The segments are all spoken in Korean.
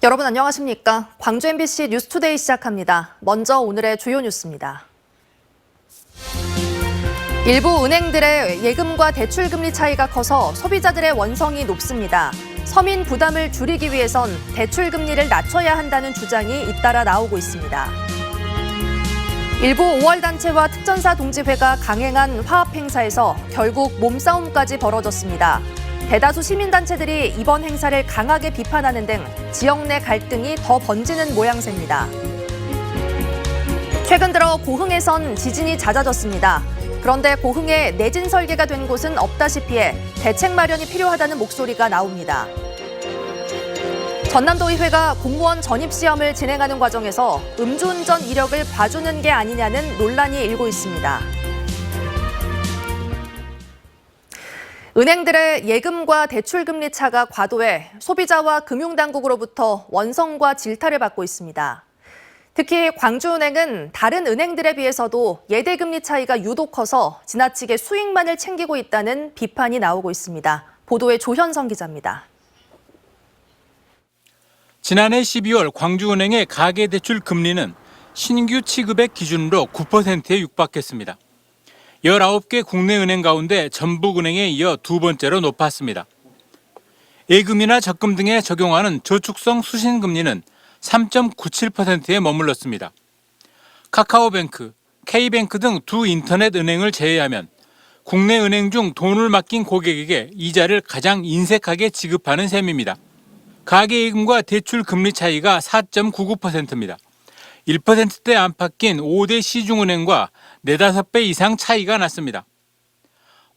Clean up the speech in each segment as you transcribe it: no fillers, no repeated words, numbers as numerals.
여러분 안녕하십니까? 광주 MBC 뉴스투데이 시작합니다. 먼저 오늘의 주요 뉴스입니다. 일부 은행들의 예금과 대출 금리 차이가 커서 소비자들의 원성이 높습니다. 서민 부담을 줄이기 위해선 대출 금리를 낮춰야 한다는 주장이 잇따라 나오고 있습니다. 일부 5월 단체와 특전사 동지회가 강행한 화합 행사에서 결국 몸싸움까지 벌어졌습니다. 대다수 시민단체들이 이번 행사를 강하게 비판하는 등 지역 내 갈등이 더 번지는 모양새입니다. 최근 들어 고흥에선 지진이 잦아졌습니다. 그런데 고흥에 내진 설계가 된 곳은 없다시피 해 대책 마련이 필요하다는 목소리가 나옵니다. 전남도의회가 공무원 전입시험을 진행하는 과정에서 음주운전 이력을 봐주는 게 아니냐는 논란이 일고 있습니다. 은행들의 예금과 대출 금리 차가 과도해 소비자와 금융당국으로부터 원성과 질타를 받고 있습니다. 특히 광주은행은 다른 은행들에 비해서도 예대금리 차이가 유독 커서 지나치게 수익만을 챙기고 있다는 비판이 나오고 있습니다. 보도에 조현성 기자입니다. 지난해 12월 광주은행의 가계대출 금리는 신규 취급액 기준으로 9%에 육박했습니다. 19개 국내 은행 가운데 전북은행에 이어 두 번째로 높았습니다. 예금이나 적금 등에 적용하는 저축성 수신금리는 3.97%에 머물렀습니다. 카카오뱅크, K뱅크 등 두 인터넷 은행을 제외하면 국내 은행 중 돈을 맡긴 고객에게 이자를 가장 인색하게 지급하는 셈입니다. 가계예금과 대출 금리 차이가 4.99%입니다. 1%대 안팎인 5대 시중은행과 4-5배 이상 차이가 났습니다.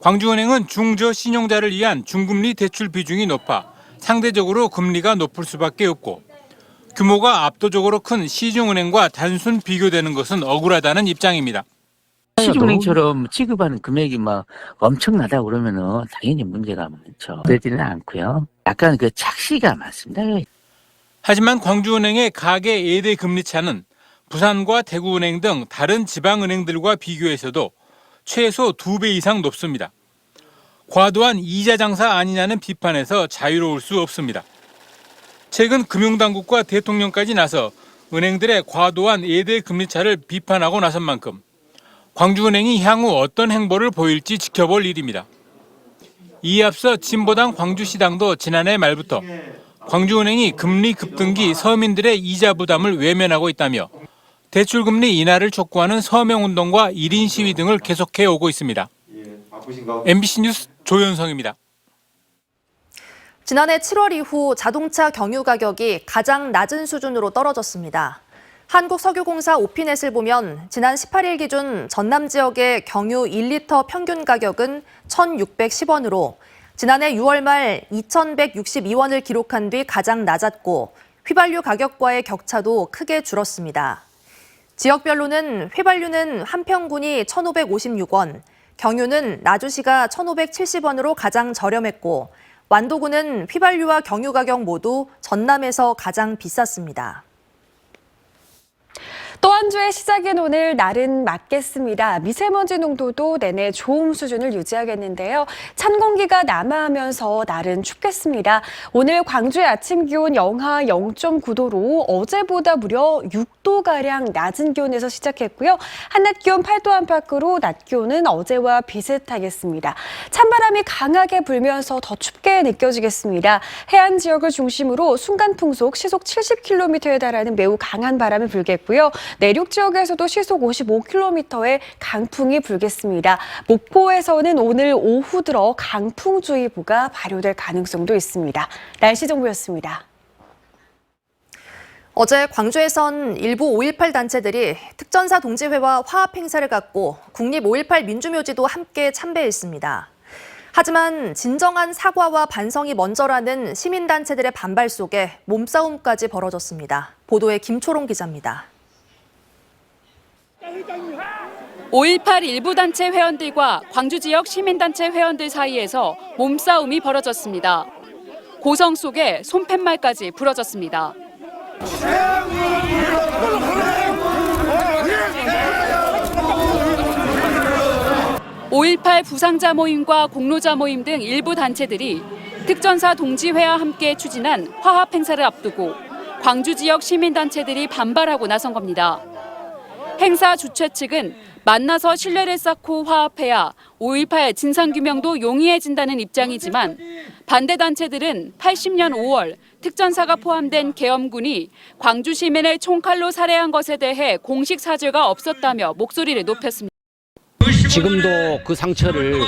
광주은행은 중저신용자를 위한 중금리 대출 비중이 높아 상대적으로 금리가 높을 수밖에 없고 규모가 압도적으로 큰 시중은행과 단순 비교되는 것은 억울하다는 입장입니다. 시중은행처럼 취급하는 금액이 막 엄청나다 그러면은 당연히 문제가 많죠. 그러지는 않고요. 약간 그 착시가 많습니다. 하지만 광주은행의 가계 예대 금리 차는 부산과 대구은행 등 다른 지방은행들과 비교해서도 최소 2배 이상 높습니다. 과도한 이자 장사 아니냐는 비판에서 자유로울 수 없습니다. 최근 금융당국과 대통령까지 나서 은행들의 과도한 예대 금리 차를 비판하고 나선 만큼 광주은행이 향후 어떤 행보를 보일지 지켜볼 일입니다. 이에 앞서 진보당 광주시당도 지난해 말부터 광주은행이 금리 급등기 서민들의 이자 부담을 외면하고 있다며 대출금리 인하를 촉구하는 서명운동과 1인 시위 등을 계속해 오고 있습니다. MBC 뉴스 조현성입니다. 지난해 7월 이후 자동차 경유 가격이 가장 낮은 수준으로 떨어졌습니다. 한국석유공사 오피넷을 보면 지난 18일 기준 전남 지역의 경유 1리터 평균 가격은 1,610원으로 지난해 6월 말 2,162원을 기록한 뒤 가장 낮았고 휘발유 가격과의 격차도 크게 줄었습니다. 지역별로는 휘발유는 한평군이 1,556원, 경유는 나주시가 1,570원으로 가장 저렴했고 완도군은 휘발유와 경유 가격 모두 전남에서 가장 비쌌습니다. 또 한 주의 시작인 오늘 날은 맑겠습니다. 미세먼지 농도도 내내 좋음 수준을 유지하겠는데요. 찬 공기가 남하하면서 날은 춥겠습니다. 오늘 광주의 아침 기온 영하 0.9도로 어제보다 무려 6도가량 낮은 기온에서 시작했고요. 한낮 기온 8도 안팎으로 낮 기온은 어제와 비슷하겠습니다. 찬바람이 강하게 불면서 더 춥게 느껴지겠습니다. 해안 지역을 중심으로 순간 풍속 시속 70km에 달하는 매우 강한 바람이 불겠고요. 내륙 지역에서도 시속 55km의 강풍이 불겠습니다. 목포에서는 오늘 오후 들어 강풍주의보가 발효될 가능성도 있습니다. 날씨 정보였습니다. 어제 광주에선 일부 5.18 단체들이 특전사 동지회와 화합 행사를 갖고 국립 5.18 민주묘지도 함께 참배했습니다. 하지만 진정한 사과와 반성이 먼저라는 시민단체들의 반발 속에 몸싸움까지 벌어졌습니다. 보도에 김초롱 기자입니다. 5.18 일부 단체 회원들과 광주 지역 시민단체 회원들 사이에서 몸싸움이 벌어졌습니다. 고성 속에 손팻말까지 부러졌습니다. 5.18 부상자 모임과 공로자 모임 등 일부 단체들이 특전사 동지회와 함께 추진한 화합 행사를 앞두고 광주 지역 시민단체들이 반발하고 나선 겁니다. 행사 주최 측은 만나서 신뢰를 쌓고 화합해야 5.18 진상규명도 용이해진다는 입장이지만 반대 단체들은 80년 5월 특전사가 포함된 계엄군이 광주 시민을 총칼로 살해한 것에 대해 공식 사죄가 없었다며 목소리를 높였습니다. 지금도 그 상처를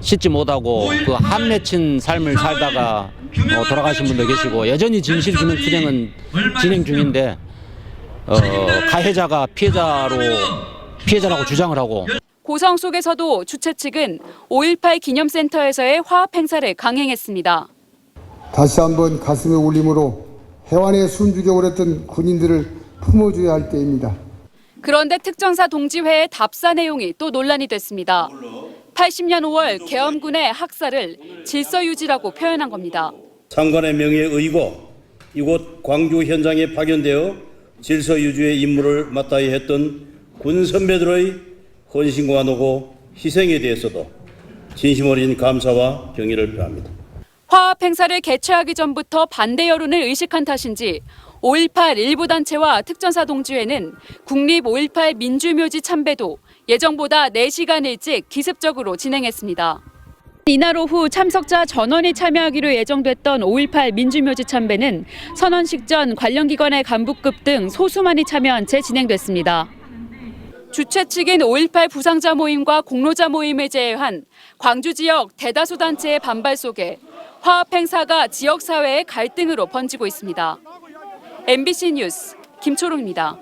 씻지 못하고 그 한 맺힌 삶을 살다가 돌아가신 분도 계시고 여전히 진실규명 투쟁은 진행 중인데 가해자가 피해자라고 주장을 하고 고성 속에서도 주최 측은 5.18 기념센터에서의 화합 행사를 강행했습니다. 다시 한번 가슴에 울림으로 해완에 숨죽여 오랬던 군인들을 품어줘야 할 때입니다. 그런데 특전사 동지회의 답사 내용이 또 논란이 됐습니다. 80년 5월 계엄군의 학살을 질서유지라고 표현한 겁니다. 장관의 명예에 의고 이곳 광주 현장에 파견되어 질서유지의 임무를 마땅히 했던 군 선배들의 헌신과 노고, 희생에 대해서도 진심 어린 감사와 경의를 표합니다. 화합 행사를 개최하기 전부터 반대 여론을 의식한 탓인지 5.18 일부 단체와 특전사 동지회는 국립 5.18 민주묘지 참배도 예정보다 4시간 일찍 기습적으로 진행했습니다. 이날 오후 참석자 전원이 참여하기로 예정됐던 5.18 민주묘지 참배는 선언식 전 관련 기관의 간부급 등 소수만이 참여한 채 진행됐습니다. 주최 측인 5.18 부상자 모임과 공로자 모임을 제외한 광주 지역 대다수 단체의 반발 속에 화합 행사가 지역 사회의 갈등으로 번지고 있습니다. MBC 뉴스 김초롱입니다.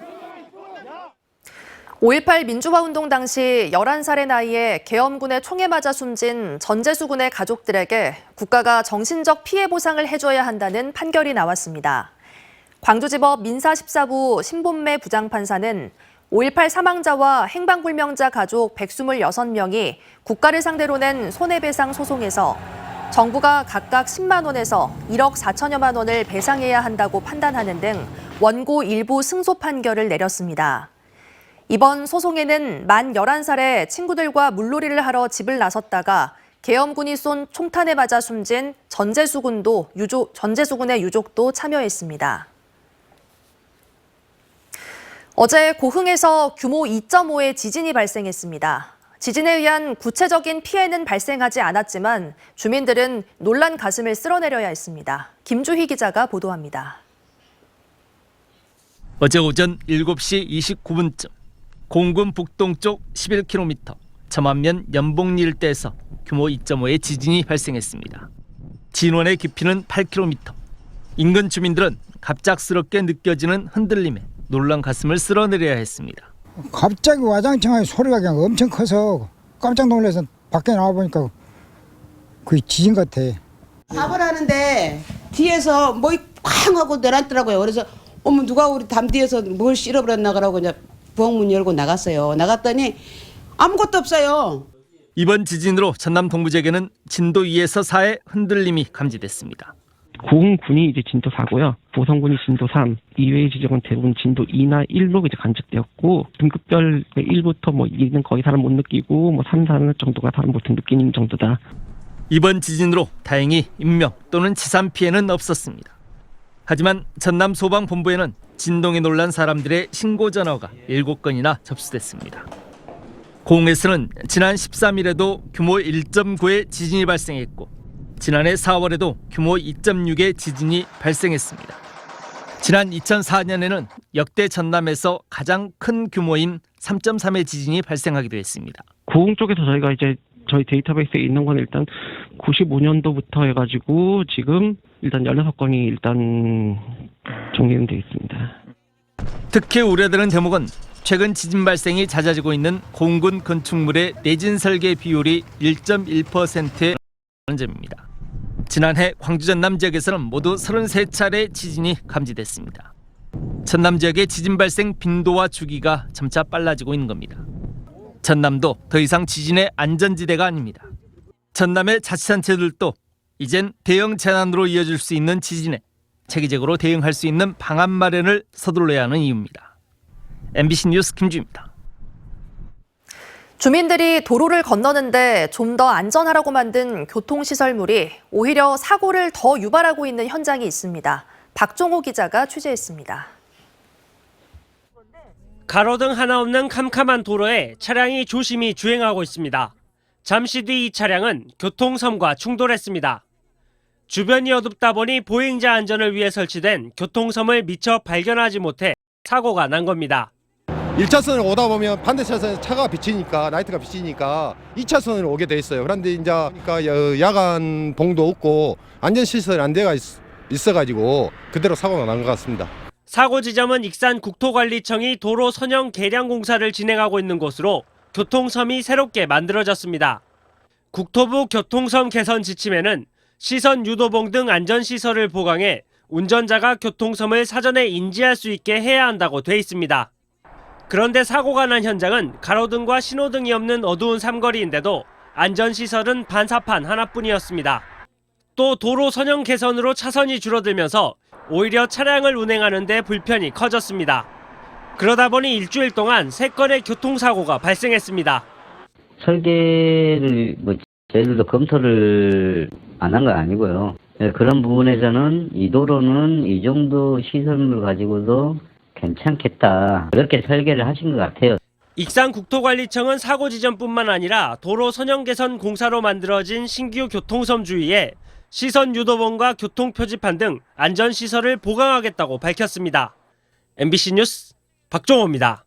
5.18 민주화운동 당시 11살의 나이에 계엄군의 총에 맞아 숨진 전재수 군의 가족들에게 국가가 정신적 피해 보상을 해줘야 한다는 판결이 나왔습니다. 광주지법 민사 14부 신본매 부장판사는 5.18 사망자와 행방불명자 가족 126명이 국가를 상대로 낸 손해배상 소송에서 정부가 각각 10만 원에서 1억 4천여만 원을 배상해야 한다고 판단하는 등 원고 일부 승소 판결을 내렸습니다. 이번 소송에는 만 11살에 친구들과 물놀이를 하러 집을 나섰다가 계엄군이 쏜 총탄에 맞아 숨진 전재수 군의 유족도 참여했습니다. 어제 고흥에서 규모 2.5의 지진이 발생했습니다. 지진에 의한 구체적인 피해는 발생하지 않았지만 주민들은 놀란 가슴을 쓸어내려야 했습니다. 김주희 기자가 보도합니다. 어제 오전 7시 29분쯤 공군 북동쪽 11km 점안면 연봉리 일대에서 규모 2.5의 지진이 발생했습니다. 진원의 깊이는 8km. 인근 주민들은 갑작스럽게 느껴지는 흔들림에 놀란 가슴을 쓸어내려야 했습니다. 갑자기 와장창하게 소리가 그냥 엄청 커서 깜짝 놀라서 밖에 나와보니까 거의 지진 같아. 밥을 하는데 뒤에서 뭐 쾅 하고 내놨더라고요. 그래서 어머 누가 우리 담 뒤에서 뭘 실어버렸나 그러고 이제 부엌문 열고 나갔어요. 나갔더니 아무것도 없어요. 이번 지진으로 전남 동부지역에는 진도 2에서 4의 흔들림이 감지됐습니다. 고흥군이 이제 진도 4고요. 보성군이 진도 3, 이외의 지역은 대부분 진도 2나 1로 이제 관측되었고 등급별 1부터 뭐 2는 거의 사람 못 느끼고 뭐 3, 4는 정도가 사람 보통 느끼는 정도다. 이번 지진으로 다행히 인명 또는 재산 피해는 없었습니다. 하지만 전남 소방본부에는 진동에 놀란 사람들의 신고 전화가 7건이나 접수됐습니다. 고흥에서는 지난 13일에도 규모 1.9의 지진이 발생했고 지난해 4월에도 규모 2.6의 지진이 발생했습니다. 지난 2004년에는 역대 전남에서 가장 큰 규모인 3.3의 지진이 발생하기도 했습니다. 고흥 쪽에서 저희가 이제 저희 데이터베이스에 있는 건 일단 95년도부터 해가지고 지금 일단 16건이 일단 정리는 되어 있습니다. 특히 우려되는 대목은 최근 지진 발생이 잦아지고 있는 공군 건축물의 내진 설계 비율이 1.1%의 점입니다. 지난해 광주 전남 지역에서는 모두 33차례 지진이 감지됐습니다. 전남 지역의 지진 발생 빈도와 주기가 점차 빨라지고 있는 겁니다. 전남도 더 이상 지진의 안전지대가 아닙니다. 전남의 자치단체들도 이젠 대형 재난으로 이어질 수 있는 지진에 체계적으로 대응할 수 있는 방안 마련을 서둘러야 하는 이유입니다. MBC 뉴스 김주입니다. 주민들이 도로를 건너는데 좀 더 안전하라고 만든 교통시설물이 오히려 사고를 더 유발하고 있는 현장이 있습니다. 박종호 기자가 취재했습니다. 가로등 하나 없는 캄캄한 도로에 차량이 조심히 주행하고 있습니다. 잠시 뒤 이 차량은 교통섬과 충돌했습니다. 주변이 어둡다 보니 보행자 안전을 위해 설치된 교통섬을 미처 발견하지 못해 사고가 난 겁니다. 1차선을 오다 보면 반대 차선에 차가 비치니까 라이트가 비치니까 2차선으로 오게 돼 있어요. 그런데 이제 그러니까 야간 봉도 없고 안전 시설이 안 돼가 있어가지고 그대로 사고가 난 것 같습니다. 사고 지점은 익산 국토관리청이 도로 선형 개량 공사를 진행하고 있는 곳으로 교통섬이 새롭게 만들어졌습니다. 국토부 교통섬 개선 지침에는 시선 유도봉 등 안전시설을 보강해 운전자가 교통섬을 사전에 인지할 수 있게 해야 한다고 돼 있습니다. 그런데 사고가 난 현장은 가로등과 신호등이 없는 어두운 삼거리인데도 안전시설은 반사판 하나뿐이었습니다. 또 도로 선형 개선으로 차선이 줄어들면서 오히려 차량을 운행하는 데 불편이 커졌습니다. 그러다 보니 일주일 동안 3건의 교통사고가 발생했습니다. 설계를 저희들도 검토를 안 한 건 아니고요. 그런 부분에서는 이 도로는 이 정도 시설물을 가지고도 괜찮겠다. 그렇게 설계를 하신 것 같아요. 익산국토관리청은 사고 지점뿐만 아니라 도로 선형 개선 공사로 만들어진 신규 교통섬 주위에 시선 유도봉과 교통 표지판 등 안전시설을 보강하겠다고 밝혔습니다. MBC 뉴스 박종호입니다.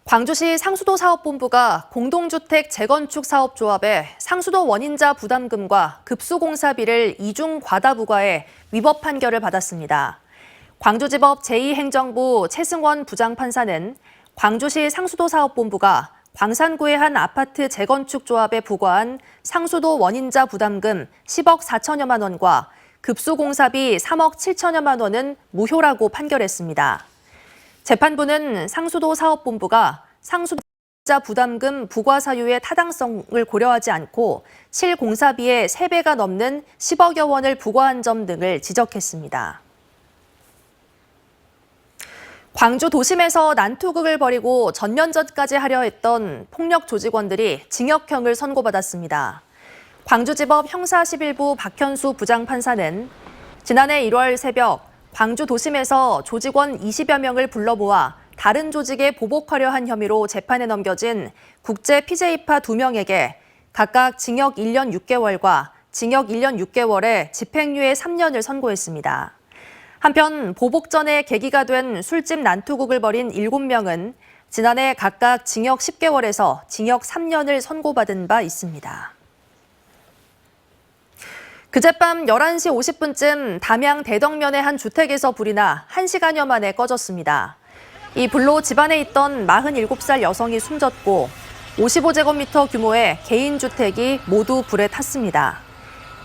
광주시 상수도 사업본부가 공동주택 재건축 사업조합에 상수도 원인자 부담금과 급수공사비를 이중 과다 부과해 위법 판결을 받았습니다. 광주지법 제2행정부 최승원 부장판사는 광주시 상수도 사업본부가 광산구의 한 아파트 재건축 조합에 부과한 상수도 원인자 부담금 10억 4천여만 원과 급수공사비 3억 7천여만 원은 무효라고 판결했습니다. 재판부는 상수도 사업본부가 상수자 부담금 부과 사유의 타당성을 고려하지 않고 실공사비의 3배가 넘는 10억여 원을 부과한 점 등을 지적했습니다. 광주 도심에서 난투극을 벌이고 전면전까지 하려 했던 폭력 조직원들이 징역형을 선고받았습니다. 광주지법 형사 11부 박현수 부장판사는 지난해 1월 새벽 광주 도심에서 조직원 20여 명을 불러 모아 다른 조직에 보복하려 한 혐의로 재판에 넘겨진 국제 PJ파 2명에게 각각 징역 1년 6개월과 징역 1년 6개월에 집행유예 3년을 선고했습니다. 한편 보복 전에 계기가 된 술집 난투극을 벌인 7명은 지난해 각각 징역 10개월에서 징역 3년을 선고받은 바 있습니다. 그젯밤 11시 50분쯤 담양 대덕면의 한 주택에서 불이 나 1시간여 만에 꺼졌습니다. 이 불로 집안에 있던 47살 여성이 숨졌고 55제곱미터 규모의 개인 주택이 모두 불에 탔습니다.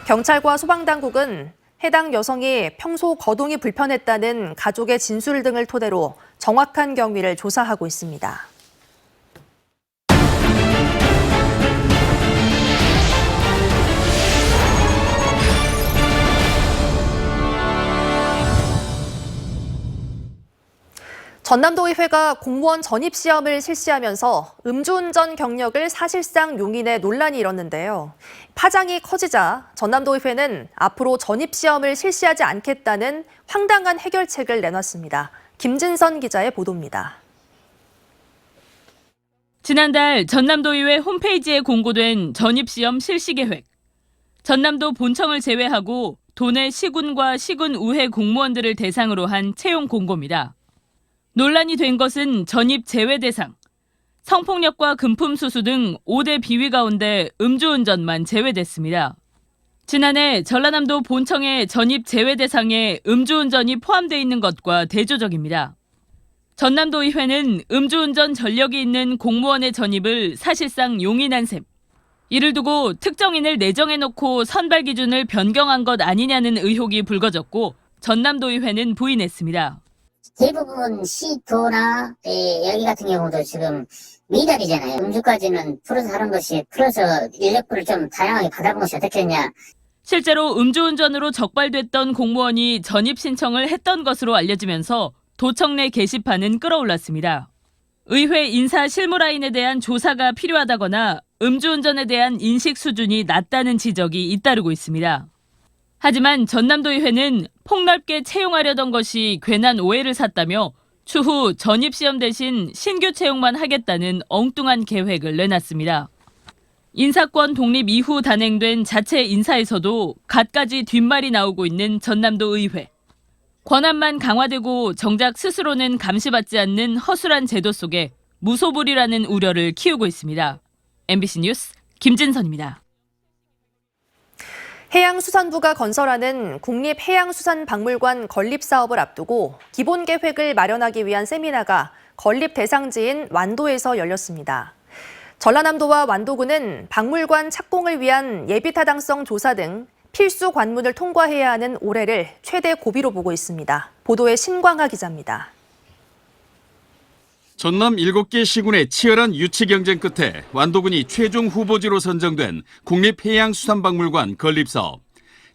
경찰과 소방당국은 해당 여성이 평소 거동이 불편했다는 가족의 진술 등을 토대로 정확한 경위를 조사하고 있습니다. 전남도의회가 공무원 전입시험을 실시하면서 음주운전 경력을 사실상 용인해 논란이 일었는데요. 파장이 커지자 전남도의회는 앞으로 전입시험을 실시하지 않겠다는 황당한 해결책을 내놨습니다. 김진선 기자의 보도입니다. 지난달 전남도의회 홈페이지에 공고된 전입시험 실시 계획. 전남도 본청을 제외하고 도내 시군과 시군의회 공무원들을 대상으로 한 채용 공고입니다. 논란이 된 것은 전입 제외 대상, 성폭력과 금품수수 등 5대 비위 가운데 음주운전만 제외됐습니다. 지난해 전라남도 본청의 전입 제외 대상에 음주운전이 포함되어 있는 것과 대조적입니다. 전남도의회는 음주운전 전력이 있는 공무원의 전입을 사실상 용인한 셈. 이를 두고 특정인을 내정해놓고 선발 기준을 변경한 것 아니냐는 의혹이 불거졌고 전남도의회는 부인했습니다. 대부분 시도나 여기 같은 경우도 지금 미달이잖아요. 음주까지는 풀어서 하는 것이 풀어서 인력부를 좀 다양하게 받아본 것이 어떻겠냐. 실제로 음주운전으로 적발됐던 공무원이 전입 신청을 했던 것으로 알려지면서 도청 내 게시판은 끌어올랐습니다. 의회 인사 실무 라인에 대한 조사가 필요하다거나 음주운전에 대한 인식 수준이 낮다는 지적이 잇따르고 있습니다. 하지만 전남도의회는 폭넓게 채용하려던 것이 괜한 오해를 샀다며 추후 전입시험 대신 신규 채용만 하겠다는 엉뚱한 계획을 내놨습니다. 인사권 독립 이후 단행된 자체 인사에서도 갖가지 뒷말이 나오고 있는 전남도 의회. 권한만 강화되고 정작 스스로는 감시받지 않는 허술한 제도 속에 무소불위라는 우려를 키우고 있습니다. MBC 뉴스 김진선입니다. 해양수산부가 건설하는 국립해양수산박물관 건립 사업을 앞두고 기본 계획을 마련하기 위한 세미나가 건립 대상지인 완도에서 열렸습니다. 전라남도와 완도군은 박물관 착공을 위한 예비타당성 조사 등 필수 관문을 통과해야 하는 올해를 최대 고비로 보고 있습니다. 보도에 신광하 기자입니다. 전남 7개 시군의 치열한 유치 경쟁 끝에 완도군이 최종 후보지로 선정된 국립해양수산박물관 건립사업.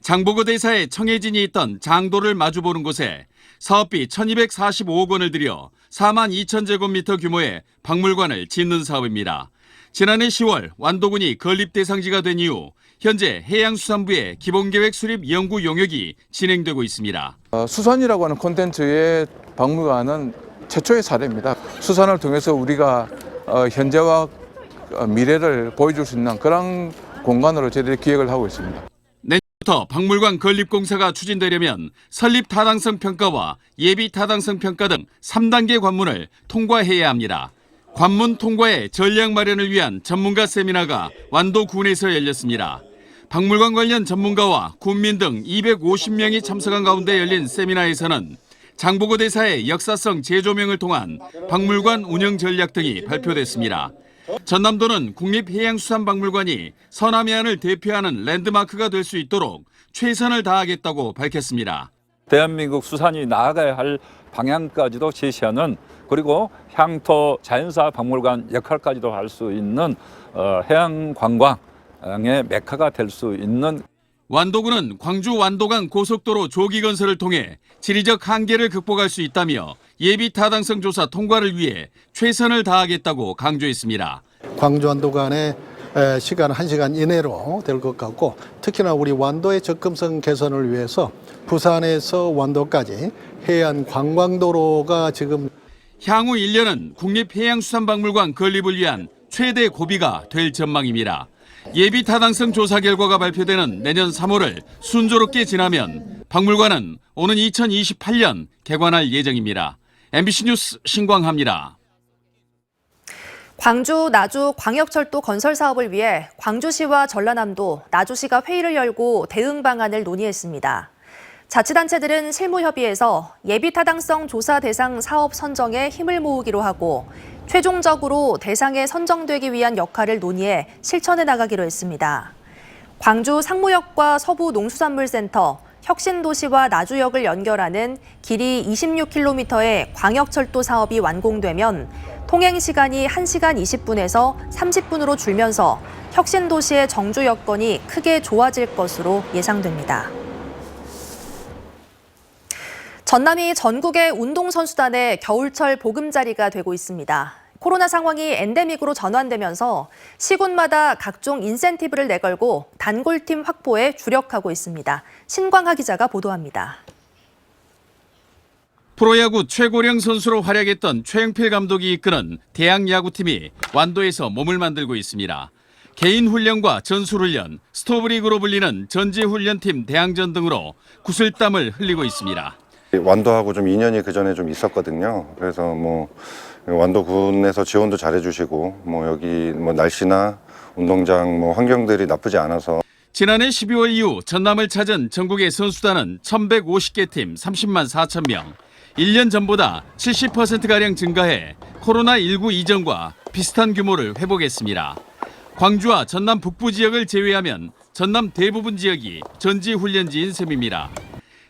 장보고 대사의 청해진이 있던 장도를 마주보는 곳에 사업비 1,245억 원을 들여 4만 2천 제곱미터 규모의 박물관을 짓는 사업입니다. 지난해 10월 완도군이 건립 대상지가 된 이후 현재 해양수산부의 기본계획 수립 연구 용역이 진행되고 있습니다. 수산이라고 하는 콘텐츠의 박물관은 최초의 사례입니다. 수산을 통해서 우리가 현재와 미래를 보여줄 수 있는 그런 공간으로 저희들이 기획을 하고 있습니다. 내년부터 박물관 건립 공사가 추진되려면 설립 타당성 평가와 예비 타당성 평가 등 3단계 관문을 통과해야 합니다. 관문 통과의 전략 마련을 위한 전문가 세미나가 완도군에서 열렸습니다. 박물관 관련 전문가와 군민 등 250명이 참석한 가운데 열린 세미나에서는 장보고 대사의 역사성 재조명을 통한 박물관 운영 전략 등이 발표됐습니다. 전남도는 국립해양수산박물관이 서남해안을 대표하는 랜드마크가 될 수 있도록 최선을 다하겠다고 밝혔습니다. 대한민국 수산이 나아가야 할 방향까지도 제시하는, 그리고 향토 자연사 박물관 역할까지도 할 수 있는 해양 관광의 메카가 될 수 있는. 완도군은 광주 완도간 고속도로 조기 건설을 통해 지리적 한계를 극복할 수 있다며 예비 타당성 조사 통과를 위해 최선을 다하겠다고 강조했습니다. 광주 완도 간의 시간 1시간 이내로 될 것 같고, 특히나 우리 완도의 접근성 개선을 위해서 부산에서 완도까지 해안 관광도로가 지금 향후 1년은 국립해양수산박물관 건립을 위한 최대 고비가 될 전망입니다. 예비 타당성 조사 결과가 발표되는 내년 3월을 순조롭게 지나면 박물관은 오는 2028년 개관할 예정입니다. MBC 뉴스 신광하입니다. 광주 나주 광역철도 건설 사업을 위해 광주시와 전라남도, 나주시가 회의를 열고 대응 방안을 논의했습니다. 자치단체들은 실무협의에서 예비타당성 조사 대상 사업 선정에 힘을 모으기로 하고 최종적으로 대상에 선정되기 위한 역할을 논의해 실천해 나가기로 했습니다. 광주 상무역과 서부 농수산물센터, 혁신도시와 나주역을 연결하는 길이 26km의 광역철도 사업이 완공되면 통행 시간이 1시간 20분에서 30분으로 줄면서 혁신도시의 정주 여건이 크게 좋아질 것으로 예상됩니다. 전남이 전국의 운동선수단의 겨울철 보금자리가 되고 있습니다. 코로나 상황이 엔데믹으로 전환되면서 시군마다 각종 인센티브를 내걸고 단골팀 확보에 주력하고 있습니다. 신광하 기자가 보도합니다. 프로야구 최고령 선수로 활약했던 최영필 감독이 이끄는 대학야구팀이 완도에서 몸을 만들고 있습니다. 개인 훈련과 전술훈련, 스토브리그로 불리는 전지훈련팀 대항전 등으로 구슬땀을 흘리고 있습니다. 완도하고 좀 인연이 그 전에 좀 있었거든요. 그래서 완도군에서 지원도 잘해주시고 여기 날씨나 운동장 환경들이 나쁘지 않아서. 지난해 12월 이후 전남을 찾은 전국의 선수단은 1,150개 팀 30만 4천 명. 1년 전보다 70%가량 증가해 코로나19 이전과 비슷한 규모를 회복했습니다. 광주와 전남 북부 지역을 제외하면 전남 대부분 지역이 전지훈련지인 셈입니다.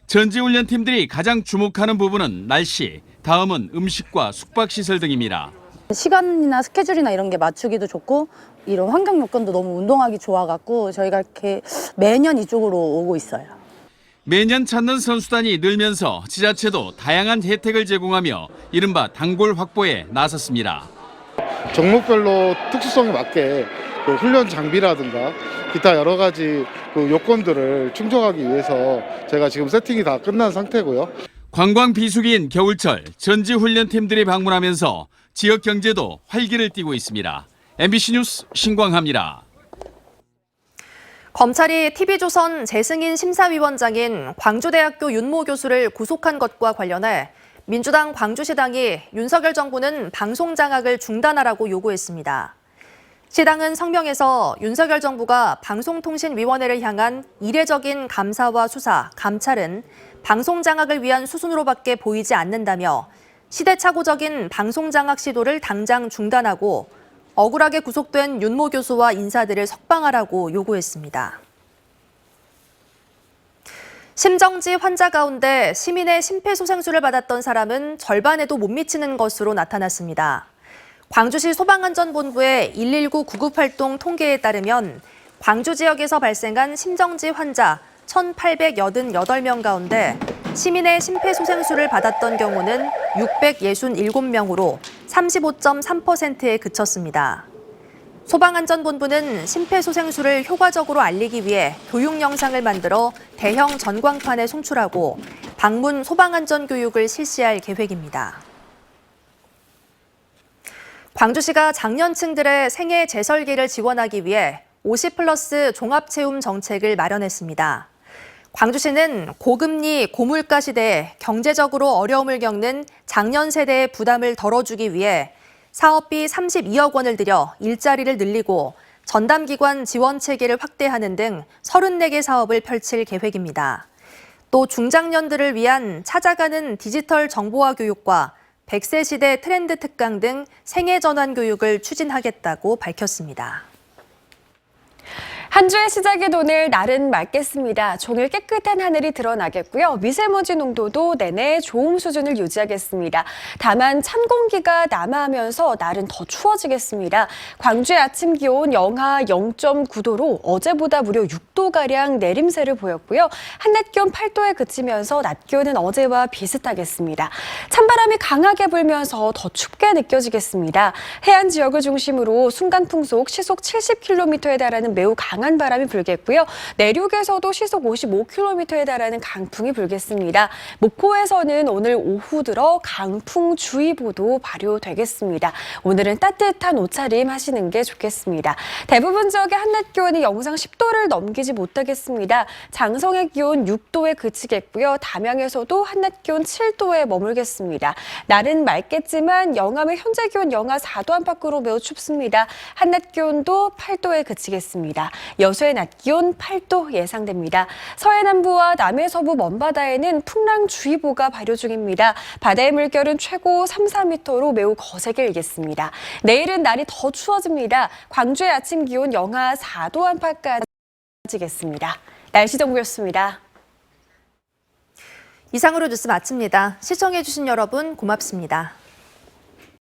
전지훈련팀들이 가장 주목하는 부분은 날씨, 다음은 음식과 숙박시설 등입니다. 시간이나 스케줄이나 이런 게 맞추기도 좋고 이런 환경 요건도 너무 운동하기 좋아갖고 저희가 이렇게 매년 이쪽으로 오고 있어요. 매년 찾는 선수단이 늘면서 지자체도 다양한 혜택을 제공하며 이른바 단골 확보에 나섰습니다. 종목별로 특수성에 맞게 훈련 장비라든가 기타 여러 가지 그 요건들을 충족하기 위해서 저희가 지금 세팅이 다 끝난 상태고요. 관광 비수기인 겨울철 전지훈련팀들이 방문하면서 지역 경제도 활기를 띠고 있습니다. MBC 뉴스 신광하입니다. 검찰이 TV조선 재승인 심사위원장인 광주대학교 윤모 교수를 구속한 것과 관련해 민주당 광주시당이 윤석열 정부는 방송장악을 중단하라고 요구했습니다. 시당은 성명에서 윤석열 정부가 방송통신위원회를 향한 이례적인 감사와 수사, 감찰은 방송장악을 위한 수순으로밖에 보이지 않는다며 시대착오적인 방송장악 시도를 당장 중단하고 억울하게 구속된 윤모 교수와 인사들을 석방하라고 요구했습니다. 심정지 환자 가운데 시민의 심폐소생술을 받았던 사람은 절반에도 못 미치는 것으로 나타났습니다. 광주시 소방안전본부의 119 구급활동 통계에 따르면 광주 지역에서 발생한 심정지 환자 1,888명 가운데 시민의 심폐소생술을 받았던 경우는 667명으로 35.3%에 그쳤습니다. 소방안전본부는 심폐소생술을 효과적으로 알리기 위해 교육 영상을 만들어 대형 전광판에 송출하고 방문 소방안전교육을 실시할 계획입니다. 광주시가 장년층들의 생애 재설계를 지원하기 위해 50플러스 종합채움 정책을 마련했습니다. 광주시는 고금리, 고물가 시대에 경제적으로 어려움을 겪는 장년 세대의 부담을 덜어주기 위해 사업비 32억 원을 들여 일자리를 늘리고 전담기관 지원 체계를 확대하는 등 34개 사업을 펼칠 계획입니다. 또 중장년들을 위한 찾아가는 디지털 정보화 교육과 100세 시대 트렌드 특강 등 생애 전환 교육을 추진하겠다고 밝혔습니다. 한 주의 시작인 오늘 날은 맑겠습니다. 종일 깨끗한 하늘이 드러나겠고요. 미세먼지 농도도 내내 좋음 수준을 유지하겠습니다. 다만 찬 공기가 남하하면서 날은 더 추워지겠습니다. 광주의 아침 기온 영하 0.9도로 어제보다 무려 6도가량 내림세를 보였고요. 한낮 기온 8도에 그치면서 낮 기온은 어제와 비슷하겠습니다. 찬바람이 강하게 불면서 더 춥게 느껴지겠습니다. 해안 지역을 중심으로 순간 풍속 시속 70km에 달하는 매우 강한 바람이 불겠고요. 내륙에서도 시속 55km에 달하는 강풍이 불겠습니다. 목포에서는 오늘 오후 들어 강풍주의보도 발효되겠습니다. 오늘은 따뜻한 옷차림 하시는 게 좋겠습니다. 대부분 지역의 한낮 기온이 영상 10도를 넘기지 못하겠습니다. 장성의 기온 6도에 그치겠고요. 담양에서도 한낮 기온 7도에 머물겠습니다. 날은 맑겠지만 영암의 현재 기온 영하 4도 안팎으로 매우 춥습니다. 한낮 기온도 8도에 그치겠습니다. 여수의 낮 기온 8도 예상됩니다. 서해 남부와 남해 서부 먼바다에는 풍랑주의보가 발효 중입니다. 바다의 물결은 최고 3, 4m로 매우 거세게 일겠습니다. 내일은 날이 더 추워집니다. 광주의 아침 기온 영하 4도 안팎까지 겠습니다. 날씨 정보였습니다. 이상으로 뉴스 마칩니다. 시청해주신 여러분 고맙습니다.